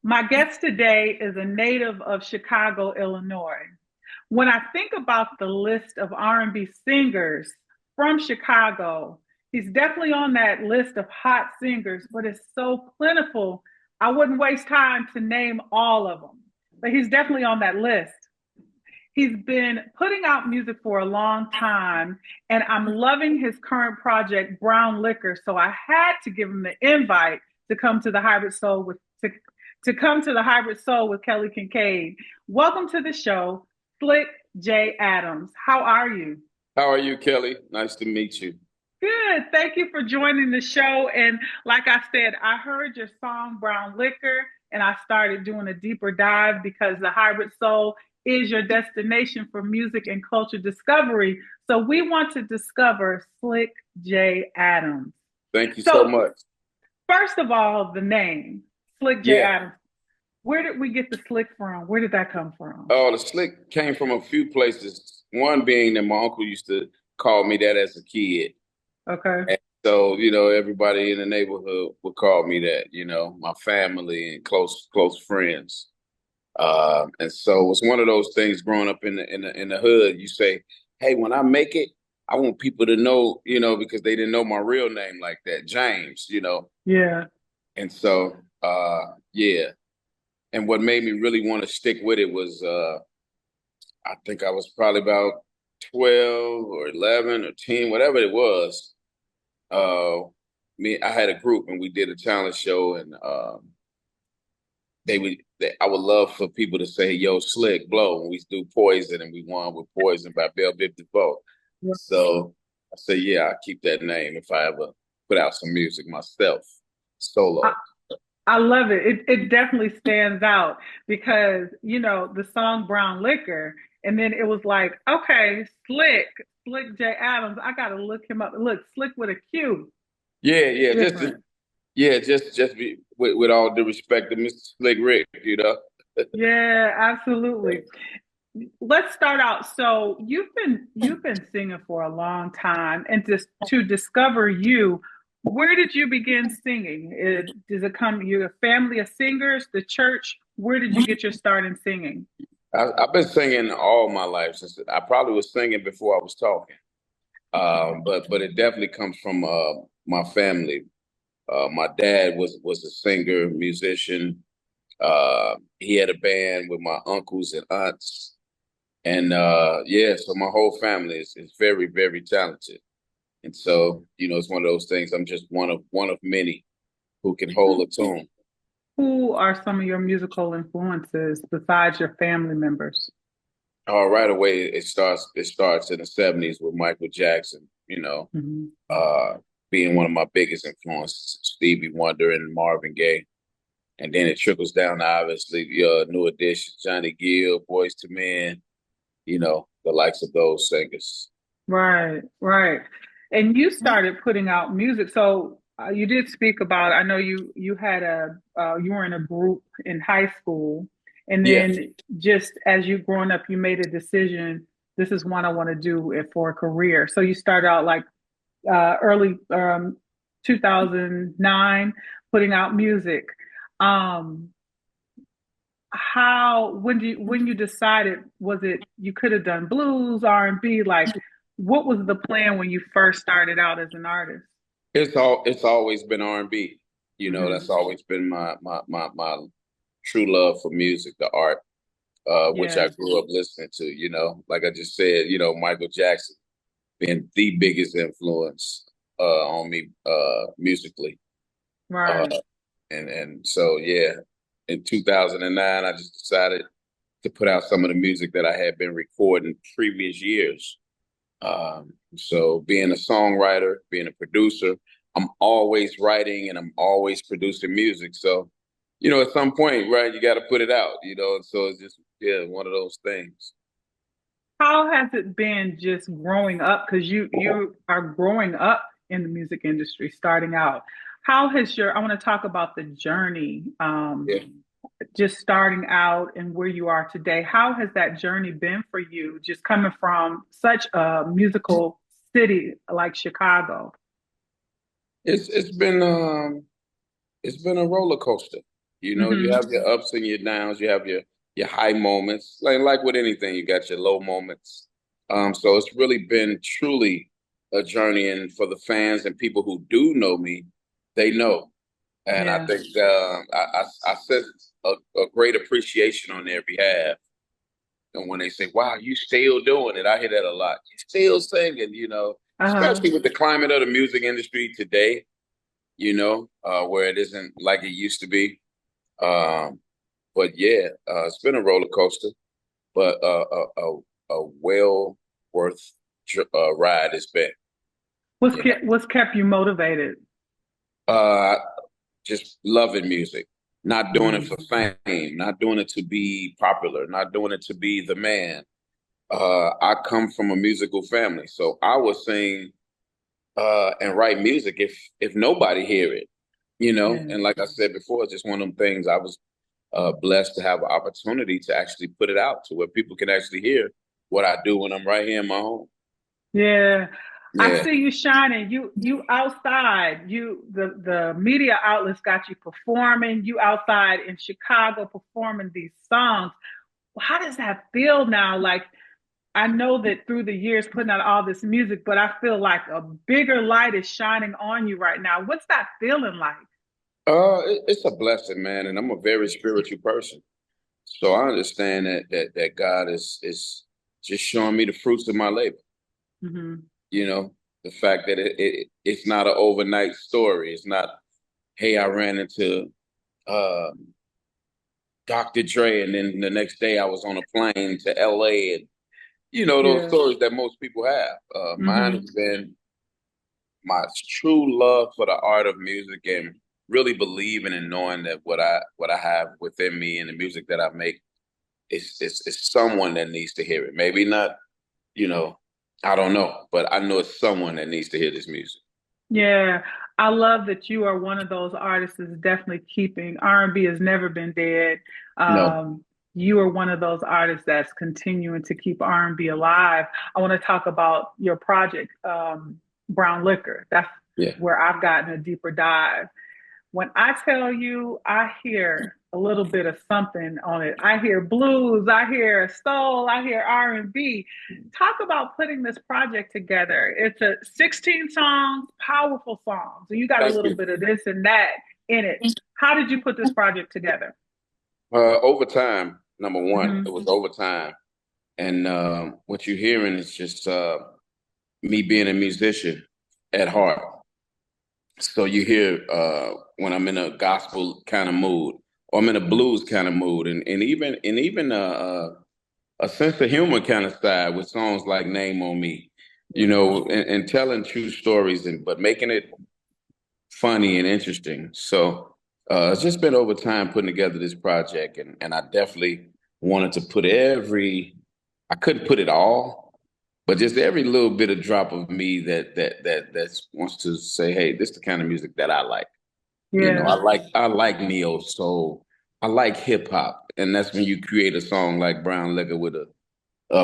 My guest today is a native of Chicago, Illinois. When I think about the list of R&B singers from Chicago, he's definitely on that list of hot singers, but it's so plentiful. I wouldn't waste time to name all of them, but he's definitely on that list. He's been putting out music for a long time, and I'm loving his current project, Brown Liquor. So I had to give him the invite to come to the Hybrid Soul with Kelly Kinkaid. Welcome to the show, Slick J. Adams. How are you? How are you, Kelly? Nice to meet you. Good. Thank you for joining the show. And like I said, I heard your song Brown Liquor and I started doing a deeper dive because the Hybrid Soul is your destination for music and culture discovery. So we want to discover Slick J. Adams. Thank you so So, much. first of all, the name Slick J. Yeah. Adams. Where did we get the Slick from? Where did that come from? Oh, the slick came from a few places. One being that my uncle used to call me that as a kid. Okay. And so, everybody in the neighborhood would call me that, my family and close friends. And so it's one of those things growing up in the hood. You say, hey, when I make it, I want people to know, because they didn't know my real name like that, James. Yeah. And so, yeah. And what made me really want to stick with it was, I think I was probably about 12 or 11 or 10, whatever it was. I had a group and we did a talent show, and I would love for people to say, yo, Slick, blow. When we do Poison, and we won with Poison by Bell Biv DeVoe. So I said, yeah, I'll keep that name if I ever put out some music myself, solo. I love it. It definitely stands out because, the song Brown Liquor, and then it was like, okay, Slick J. Adams, I gotta look him up. Look, Slick with a Q. Yeah, yeah, Different. just be with all due respect to Mr. Slick Rick. Yeah, absolutely. Let's start out. So you've been singing for a long time, and just to discover you, where did you begin singing? Does it come your family of singers, the church? Where did you get your start in singing? I've been singing all my life since I probably was singing before I was talking. But it definitely comes from my family. My dad was a singer, musician. He had a band with my uncles and aunts, and yeah, so my whole family is very, very talented. And so, it's one of those things. I'm just one of many who can hold a tune. Who are some of your musical influences besides your family members? Right away, it starts in the '70s with Michael Jackson. Mhm. Uh, being one of my biggest influences, Stevie Wonder and Marvin Gaye. And then it trickles down to obviously New Edition, Johnny Gill, Boys to Men, the likes of those singers. Right, right. And you started putting out music. So you did speak about, I know you had you were in a group in high school, and Yeah, then just as you growing up, you made a decision, this is what I want to do it for a career. So you started out like early 2009 putting out music. Um, when you decided, was it you could have done blues, R&B, like what was the plan when you first started out as an artist? it's always been R&B. That's Hmm. always been my true love for music, the art, which Yeah. I grew up listening to. Like I just said, Michael Jackson being the biggest influence on me musically. Uh, Right. and so yeah, in 2009, I just decided to put out some of the music that I had been recording previous years. So being a songwriter, being a producer, I'm always writing and I'm always producing music. So, at some point, right, you got to put it out, and so it's just, yeah, one of those things. How has it been just growing up? Because you are growing up in the music industry, starting out. How has I want to talk about the journey, Yeah. just starting out and where you are today. How has that journey been for you, just coming from such a musical city like Chicago? It's been a roller coaster. You know, you Hmm. have your ups and your downs, you have your high moments. Like with anything, you got your low moments. So it's really been truly a journey, and for the fans and people who do know me, they know. And I Yeah. think I sense a great appreciation on their behalf. And when they say, "Wow, you still doing it," I hear that a lot. You still singing, you know, Uh-huh. especially with the climate of the music industry today, where it isn't like it used to be. Um, but yeah, it's been a roller coaster, but a well worth ride it's been. What's You know, kept you motivated? uh, just loving music, not doing it for Mm. fame, not doing it to be popular, not doing it to be the man. I come from a musical family, so I would sing and write music if nobody hear it, you know. Yeah. And like I said before, it's just one of them things. I was blessed to have an opportunity to actually put it out to where people can actually hear what I do when I'm right here in my home. Yeah. I Yeah, see you shining. You outside. The media outlets got you performing. You outside in Chicago performing these songs. How does that feel now? Like I know that through the years putting out all this music, but I feel like a bigger light is shining on you right now. What's that feeling like? it's a blessing, man, and I'm a very spiritual person, so I understand that God is just showing me the fruits of my labor. Hmm. You know, the fact that it's not an overnight story. It's not, hey, I ran into uh, Dr. Dre, and then the next day I was on a plane to LA, and those Yeah. stories that most people have. Mine Hmm. has been my true love for the art of music and really believing and knowing that what I have within me and the music that I make is someone that needs to hear it. Maybe not, you know, I don't know, but I know it's someone that needs to hear this music. Yeah, I love that you are one of those artists that's definitely keeping R&B has never been dead. No, You are one of those artists that's continuing to keep R&B alive. I want to talk about your project, Brown Liquor. That's yeah, where I've gotten a deeper dive. When I tell you, I hear a little bit of something on it. I hear blues, I hear soul, I hear R&B. Talk about putting this project together. It's a 16 songs, powerful songs. So you got a thank little you. bit of this and that in it. How did you put this project together? Over time, number one, it Hmm. was over time, and what you're hearing is just me being a musician at heart. So you hear when I'm in a gospel kind of mood, or I'm in a blues kind of mood, and even a sense of humor kind of side with songs like "Name on Me," Yeah. and telling true stories, but making it funny and interesting. So it's just been over time putting together this project, and I definitely wanted to put I couldn't put it all, but just every little bit of drop of me that wants to say, hey, this is the kind of music that I like. Yeah. I like neo soul. I like hip hop, and that's when you create a song like Brown Liquor with a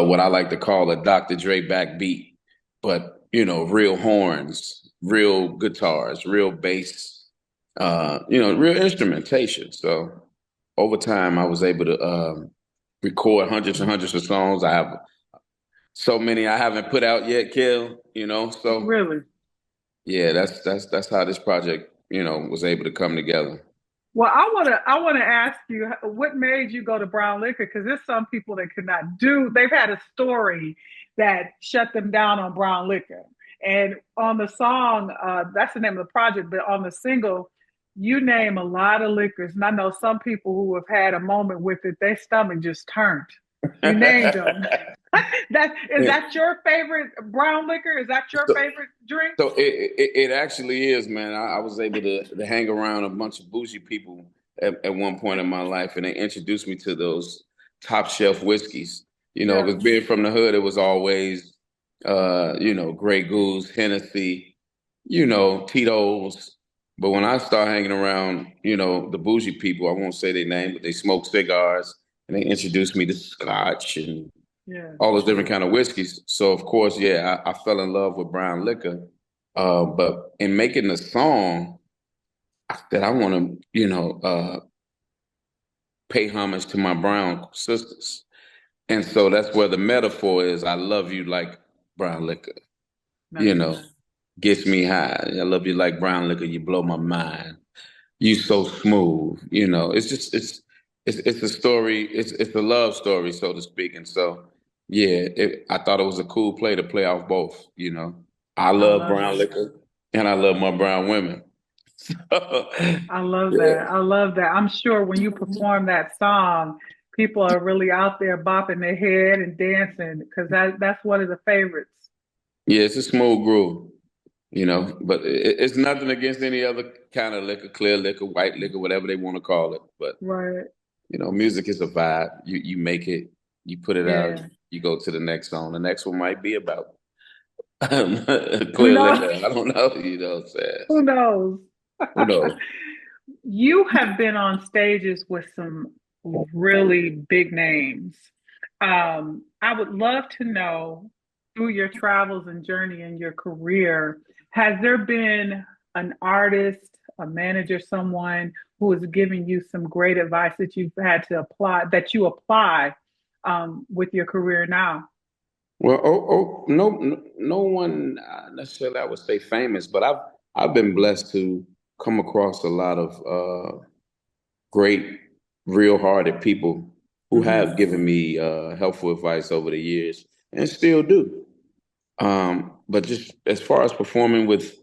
what I like to call a Dr. Dre backbeat, but real horns, real guitars, real bass, real instrumentation. So over time, I was able to record hundreds and hundreds of songs. I have so many I haven't put out yet, Kill. So Really? yeah, that's how this project, was able to come together. Well, I wanna ask you what made you go to brown liquor because there's some people that could not do. They've had a story that shut them down on brown liquor, and on the song, that's the name of the project. But on the single, you name a lot of liquors, and I know some people who have had a moment with it, their stomach just turned. You named them. That is Yeah. that your favorite brown liquor? Is that your So, favorite drink? so it actually is, man. I was able to hang around a bunch of bougie people at one point in my life, and they introduced me to those top shelf whiskeys. Yeah. Because being from the hood, it was always, Grey Goose, Hennessy, Tito's. But when I start hanging around, the bougie people, I won't say their name, but they smoke cigars, and they introduced me to Scotch and Yeah. all those different kind of whiskeys. So of course, yeah, I fell in love with brown liquor. But in making the song, I said I want to, pay homage to my brown sisters. And so that's where the metaphor is. I love you like brown liquor, you Nice. know, gets me high. I love you like brown liquor. You blow my mind. You so smooth, you know. It's just it's a story. It's a love story, so to speak. And so, yeah, I thought it was a cool play to play off both. You know, I I love love brown it. liquor, and I love my brown women. I love Yeah, that. I love that. I'm sure when you perform that song, people are really out there bopping their head and dancing because that's one of the favorites. yeah, it's a smooth groove, you know. But it's nothing against any other kind of liquor, clear liquor, white liquor, whatever they want to call it. But Right. you know, music is a vibe. You make it, you put it out, Yeah. you go to the next song. The next one might be about Who clear knows? liquor. I don't know. You know what I'm saying? Who knows? Who knows? You have been on stages with some really big names. I would love to know through your travels and journey in your career, has there been an artist, a manager, someone who has given you some great advice that you've had to apply, that you apply with your career now? Well, no one necessarily I would say famous, but I've been blessed to come across a lot of great, real-hearted people who Hmm. have given me helpful advice over the years and still do. But just as far as performing with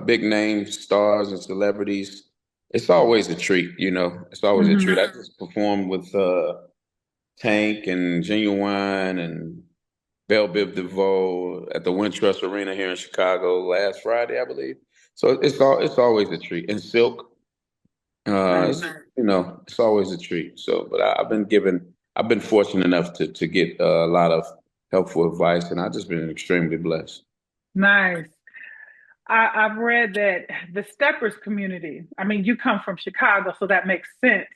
big name stars and celebrities, it's always a treat, you know. It's always a treat. Hmm. I just performed with Tank and Genuine and Belle Biv DeVoe at the Wintrust Arena here in Chicago last Friday, I believe. So it's always a treat. And Silk, Nice. it's, you know, it's always a treat. So, but I've been fortunate enough to get a lot of helpful advice, and I've just been extremely blessed. Nice. I've read that the steppers community, I mean, you come from Chicago, so that makes sense.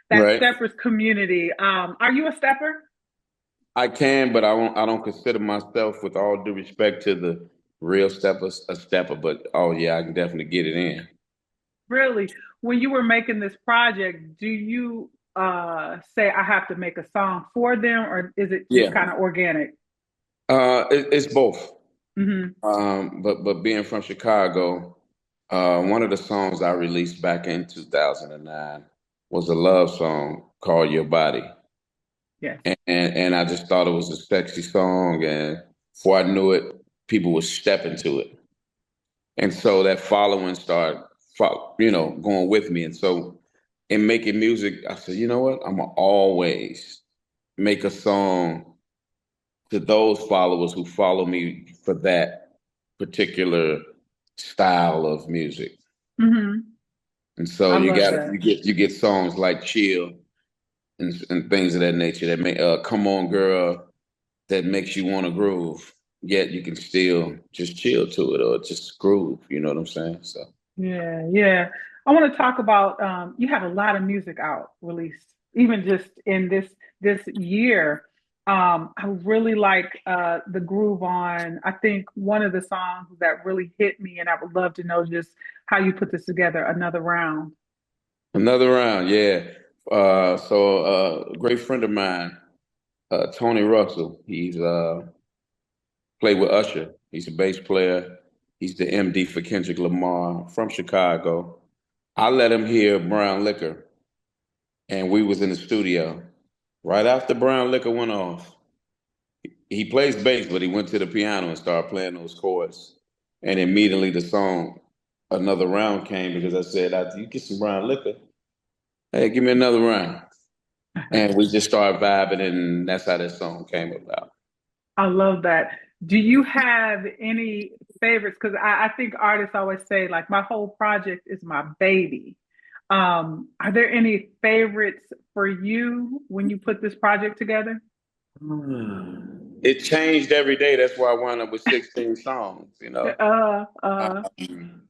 That Right. steppers community, are you a stepper? I can, but I don't consider myself, with all due respect to the real steppers, a stepper. But oh yeah, I can definitely get it in. Really? When you were making this project, do you say I have to make a song for them, or is it just Yeah. kind of organic? It's both. Hmm. But being from Chicago, one of the songs I released back in 2009 was a love song called "Your Body," Yes. and I just thought it was a sexy song, and before I knew it, people were stepping to it, and so that following started, you know, going with me, and so in making music, I said, you know what, I'm gonna always make a song to those followers who follow me for that particular style of music. Hmm. And so I love that. you get songs like Chill and things of that nature that may Come On Girl that makes you want to groove. Yet you can still just chill to it or just groove, you know what I'm saying? So Yeah, yeah. I want to talk about you have a lot of music out released, even just in this year. I really like the groove on. I think one of the songs that really hit me, and I would love to know just how you put this together. Another round. another round, yeah. A great friend of mine, Tony Russell, he's played with Usher. He's a bass player. He's the MD for Kendrick Lamar from Chicago. I let him hear Brown Liquor, and we was in the studio. Right after Brown Liquor went off, he plays bass, but he went to the piano and started playing those chords. And immediately the song, Another Round came because I said, after you get some Brown Liquor, hey, give me another round. And we just started vibing, and that's how this song came about. I love that. Do you have any favorites? Because I think artists always say, like, my whole project is my baby. Are there any favorites for you when you put this project together? It changed every day. That's why I wound up with 16 songs, you know. Uh, uh, Um,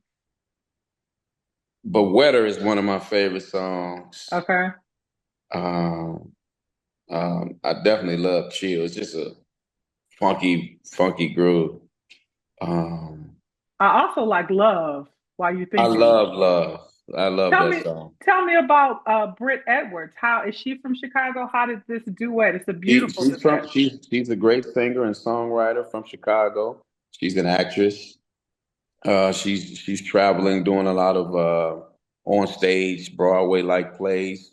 but Wetter is one of my favorite songs. okay. Um, I definitely love Chill. It's just a funky groove. Um, I also like Love while you're I thinking. love Love. I love Tell that me, song. tell me about Britt Edwards. How is she from Chicago? How did this duet? It's a beautiful duet. She's a great singer and songwriter from Chicago. She's an actress. She's traveling, doing a lot of on stage Broadway like plays,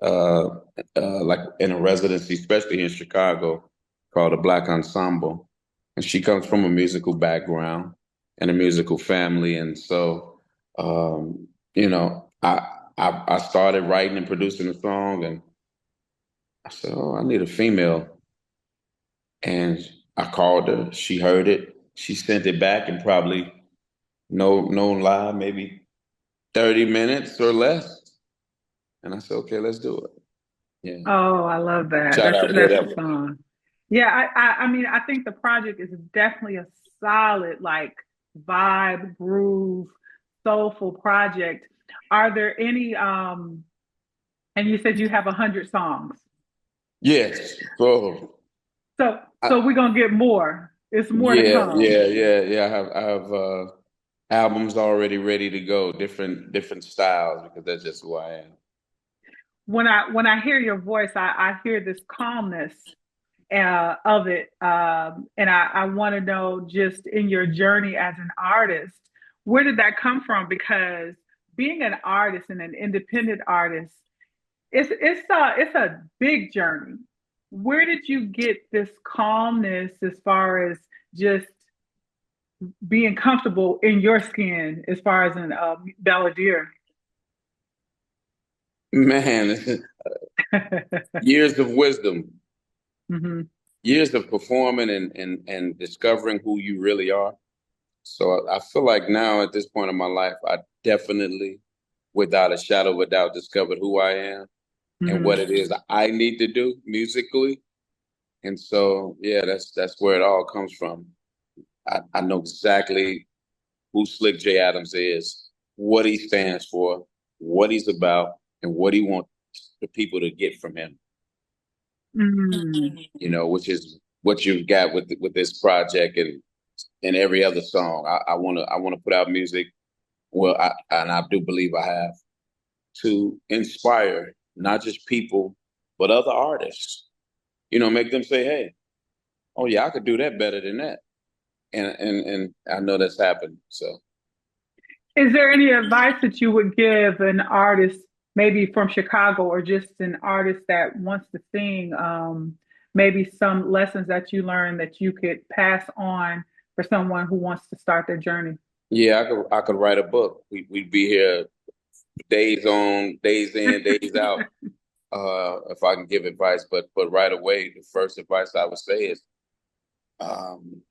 uh, like in a residency, especially in Chicago, called the Black Ensemble. And she comes from a musical background and a musical family, and so you know, I started writing and producing a song, and I said, "Oh, I need a female." And I called her. She heard it. She sent it back in probably no lie, maybe 30 minutes or less. And I said, okay, let's do it. Yeah. Oh, I love that. Shout out Britt That's a Ever. song. Yeah, I mean, I think the project is definitely a solid like vibe, groove, soulful project. Are there any and you said you have 100 songs. Yes. So So I, so we're gonna get more. It's more to come. yeah. I have albums already ready to go, different styles because that's just who I am. When I hear your voice, I hear this calmness of it. And I want to know just in your journey as an artist, where did that come from? Because being an artist and an independent artist, it's a big journey. Where did you get this calmness as far as just being comfortable in your skin as far as an balladeer? Man, years of wisdom, Hmm. years of performing and discovering who you really are. So I feel like now at this point in my life, I definitely, without a shadow of a doubt, discovered who I am and what Hmm. it is I need to do musically. And so, yeah, that's where it all comes from. I know exactly who Slick J. Adams is, what he stands for, what he's about, and what he wants the people to get from him. Hmm. You know, which is what you've got with this project and every other song. I wanna put out music. Well, and I do believe I have to inspire not just people but other artists. You know, make them say, "Hey, oh yeah, I could do that better than that." And I know that's happened. So Is there any advice that you would give an artist, maybe from Chicago or just an artist that wants to sing? Maybe some lessons that you learned that you could pass on for someone who wants to start their journey? yeah, I could write a book. We'd be here days on, days in, days out. If I can give advice, but right away, the first advice I would say is um,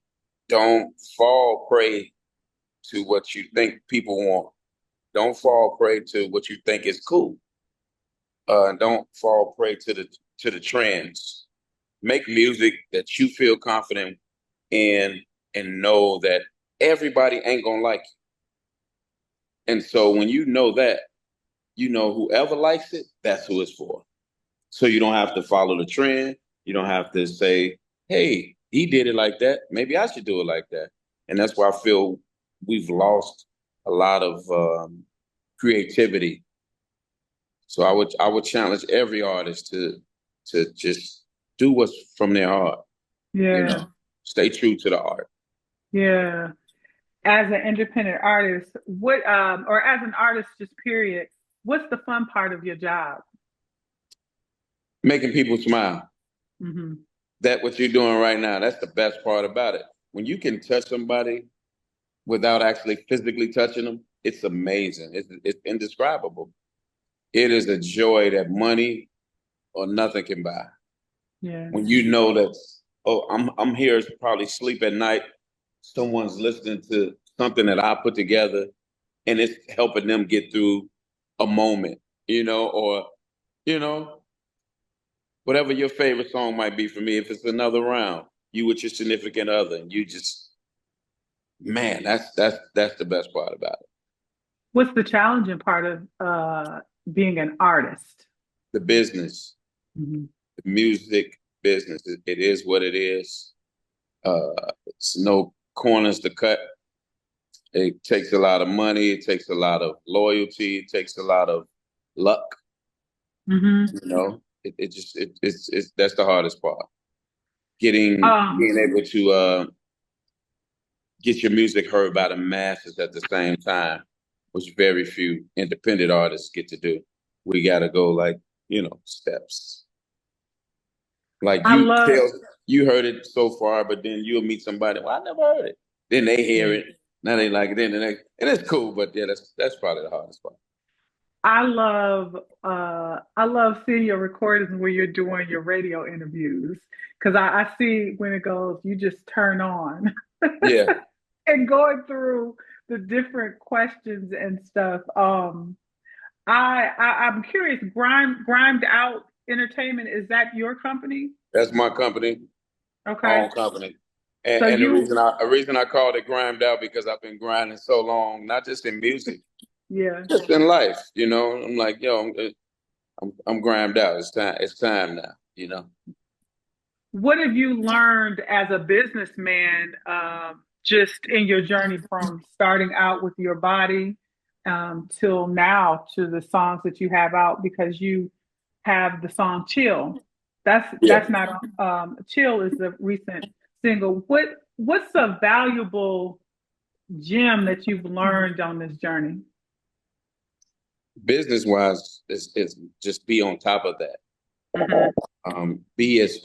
don't fall prey to what you think people want. Don't fall prey to what you think is cool. Don't fall prey to the trends. Make music that you feel confident in and know that everybody ain't gonna like it. And so when you know that, you know whoever likes it, that's who it's for. So you don't have to follow the trend. You don't have to say, hey, he did it like that. Maybe I should do it like that. And that's why I feel we've lost a lot of creativity. So I would challenge every artist to just do what's from their heart, you Yeah, know, stay true to the art. yeah. As an independent artist, what or as an artist, just period, what's the fun part of your job? Making people smile. Hmm. That what you're doing right now, that's the best part about it. When you can touch somebody without actually physically touching them, it's amazing. It's indescribable. It is a joy that money or nothing can buy. Yeah. When you know that, oh, I'm here to probably sleep at night. Someone's listening to something that I put together, and it's helping them get through a moment, or you know, whatever your favorite song might be for me. If it's another round, you with your significant other, and you just, man, that's the best part about it. What's the challenging part of being an artist? The business, Hmm. the music business. It is what it is. It's no corners to cut, It takes a lot of money. It takes a lot of loyalty. It takes a lot of luck. Mm-hmm. You know, it's that's the hardest part. Being able to get your music heard by the masses at the same time, which very few independent artists get to do. We got to go like, steps. Like I love, you heard it so far, but then you'll meet somebody. Well, I never heard it. Then they hear yeah. it. Now they like it. Then the next, and it's cool. But yeah, that's probably the hardest part. I love seeing your recordings where you're doing your radio interviews because I see when it goes, you just turn on Yeah, and going through the different questions and stuff. I'm curious, Grimed Out Entertainment, is that your company? that's my company, my Okay. own company. And, So and the you, reason I called it grind out because I've been grinding so long, not just in music, yeah. just in life. I'm like, I'm grimed out. It's time now. What have you learned as a businessman, just in your journey from starting out with your body, till now to the songs that you have out? Because you have the song "Chill." Yeah. That's not "Chill" is the recent single. What's a valuable gem that you've learned on this journey? Business wise, is just be on top of that. Mhm. Be as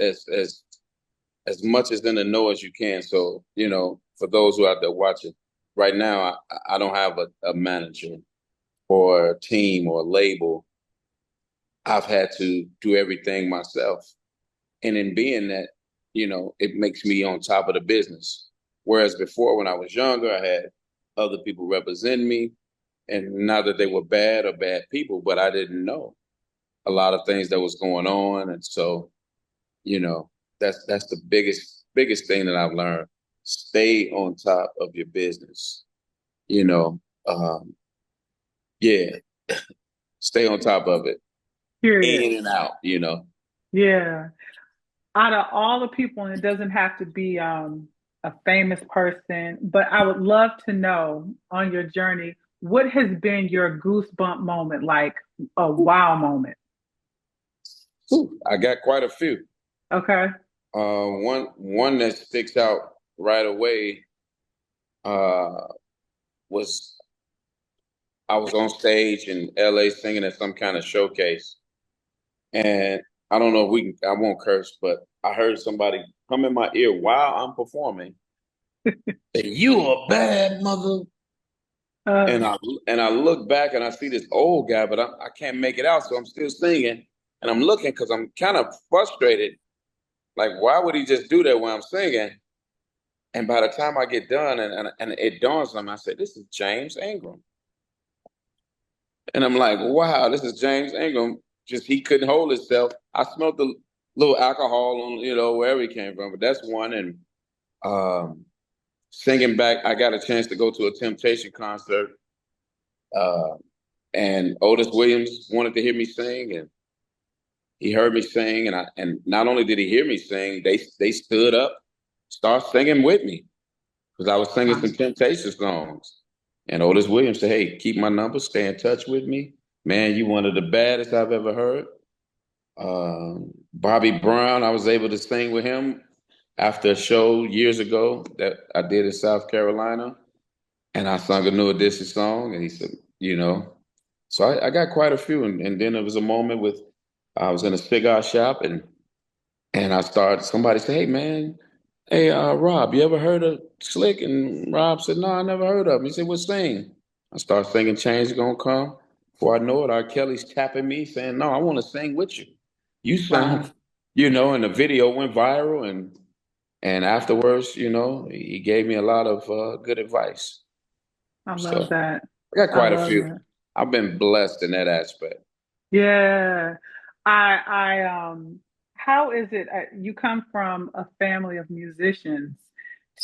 much as in the know as you can. So, for those who are out there watching, right now, I don't have a manager or a team or a label. I've had to do everything myself. And in being that, it makes me on top of the business. Whereas before, when I was younger, I had other people represent me. And not that they were bad or bad people, but I didn't know a lot of things that was going on. And so, you know, that's the biggest thing that I've learned. Stay on top of your business. You know, um, yeah, stay on top of it, Period. in and out. Yeah. Out of all the people, and it doesn't have to be a famous person, but I would love to know on your journey, what has been your goosebump moment, like a wow moment? Ooh, I got quite a few. Okay. One that sticks out right away uh, was I was on stage in LA singing at some kind of showcase. And I don't know if I won't curse, but I heard somebody come in my ear while I'm performing. Say, you a bad mother. Uh, And I look back and I see this old guy, but I can't make it out. So I'm still singing and I'm looking because I'm kind of frustrated. Like, why would he just do that when I'm singing? And by the time I get done and it dawns on me, I said, this is James Ingram. And I'm like, wow, this is James Ingram. Just he couldn't hold himself. I smelled the little alcohol on, wherever he came from. But that's one. And um, singing back, I got a chance to go to a Temptation concert. Uh, and Otis Williams wanted to hear me sing, and he heard me sing, and not only did he hear me sing, they stood up, started singing with me because I was singing wow. some Temptation songs. And Otis Williams said, "Hey, keep my number, stay in touch with me, man. You one of the baddest I've ever heard." Bobby Brown, I was able to sing with him after a show years ago that I did in South Carolina, and I sung a New Edition song, and he said, you know. So I got quite a few, and then there was a moment with I was in a cigar shop, and I started. Somebody said, "Hey man, hey Rob, you ever heard of Slick?" And Rob said, "No, I never heard of him." He said, "Well, sing." I started singing "Change Gonna Come." Before I know it, R. Kelly's tapping me, saying, "No, I want to sing with you. You Wow. sound," and the video went viral, and afterwards, he gave me a lot of good advice. I love So that. I got I quite a love few. that. I've been blessed in that aspect. Yeah. I how is it you come from a family of musicians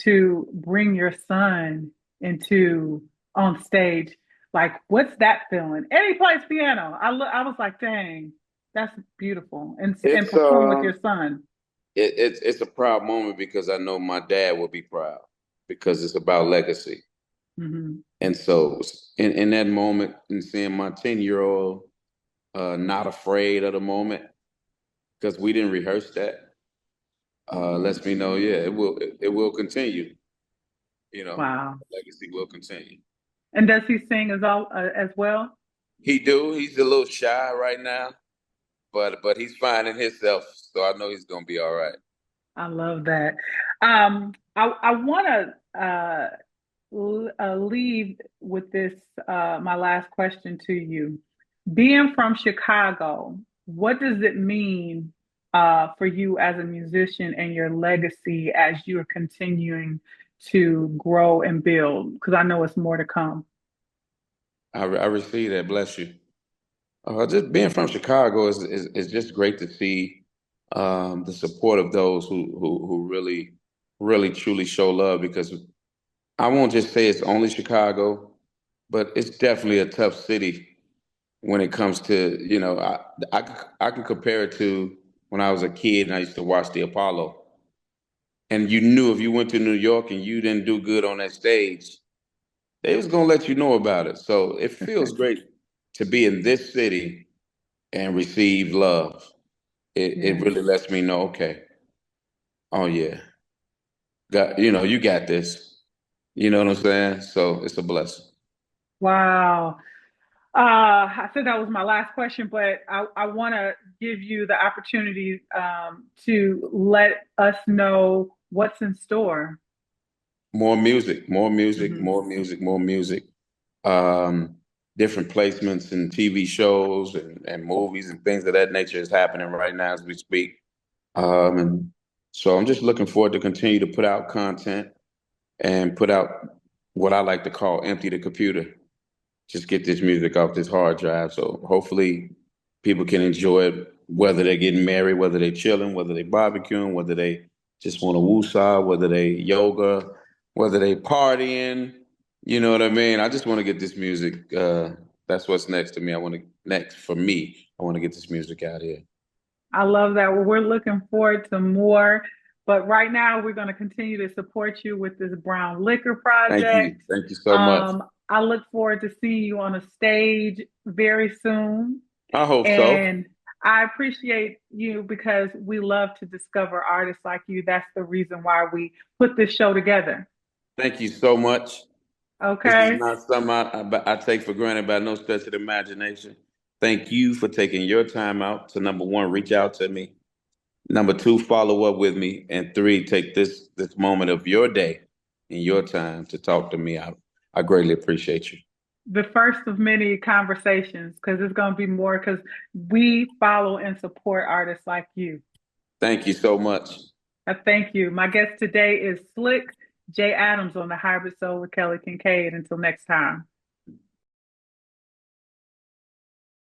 to bring your son into on stage? Like, what's that feeling? And he plays piano. I was like, dang, that's beautiful. And It's perform with your son. it's a proud moment because I know my dad will be proud because it's about legacy. Hmm. And so in that moment and seeing my 10-year-old not afraid of the moment because we didn't rehearse that, lets me know, yeah, it will continue. Wow. The legacy will continue. And does he sing as well? He's a little shy right now, but he's finding himself, so I know he's gonna be all right. I love that. I want to leave with this, my last question to you. Being from Chicago, what does it mean for you as a musician and your legacy as you're continuing to grow and build? Because I know it's more to come. I receive that. Bless you. Just being from Chicago is just great to see the support of those who really truly show love because I won't just say it's only Chicago, but it's definitely a tough city when it comes to, I can compare it to when I was a kid and I used to watch the Apollo. And you knew if you went to New York and you didn't do good on that stage, they was gonna let you know about it. So it feels great to be in this city and receive love. It Yes. really lets me know, okay, oh yeah, you got this. You know what I'm saying? So it's a blessing. Wow. I said that was my last question, but I want to give you the opportunity to let us know what's in store. More music, more music, Hmm. more music, more music. Um, Different placements in TV shows and movies and things of that nature is happening right now as we speak. And so I'm just looking forward to continue to put out content and put out what I like to call empty the computer. Just get this music off this hard drive. So hopefully people can enjoy it, whether they're getting married, whether they're chilling, whether they barbecuing, whether they just want to woosah, whether they yoga, whether they partying. You know what I mean? I just want to get this music. That's what's next to me. Next for me. I want to get this music out here. I love that. Well, we're looking forward to more. But right now, we're going to continue to support you with this Brown Liquor Thank you. project. Thank you so much. I look forward to seeing you on a stage very soon. I hope so. And I appreciate you because we love to discover artists like you. That's the reason why we put this show together. Thank you so much. This is Okay. not something I take for granted by no stretch of the imagination. Thank you for taking your time out to number one, reach out to me. Number two, follow up with me. And three, take this moment of your day and your time to talk to me. I greatly appreciate you. The first of many conversations because it's going to be more because we follow and support artists like you. Thank you so much. Thank you. My guest today is Slique J. Adams on the Hybrid Soul with Kelly Kinkaid. Until next time.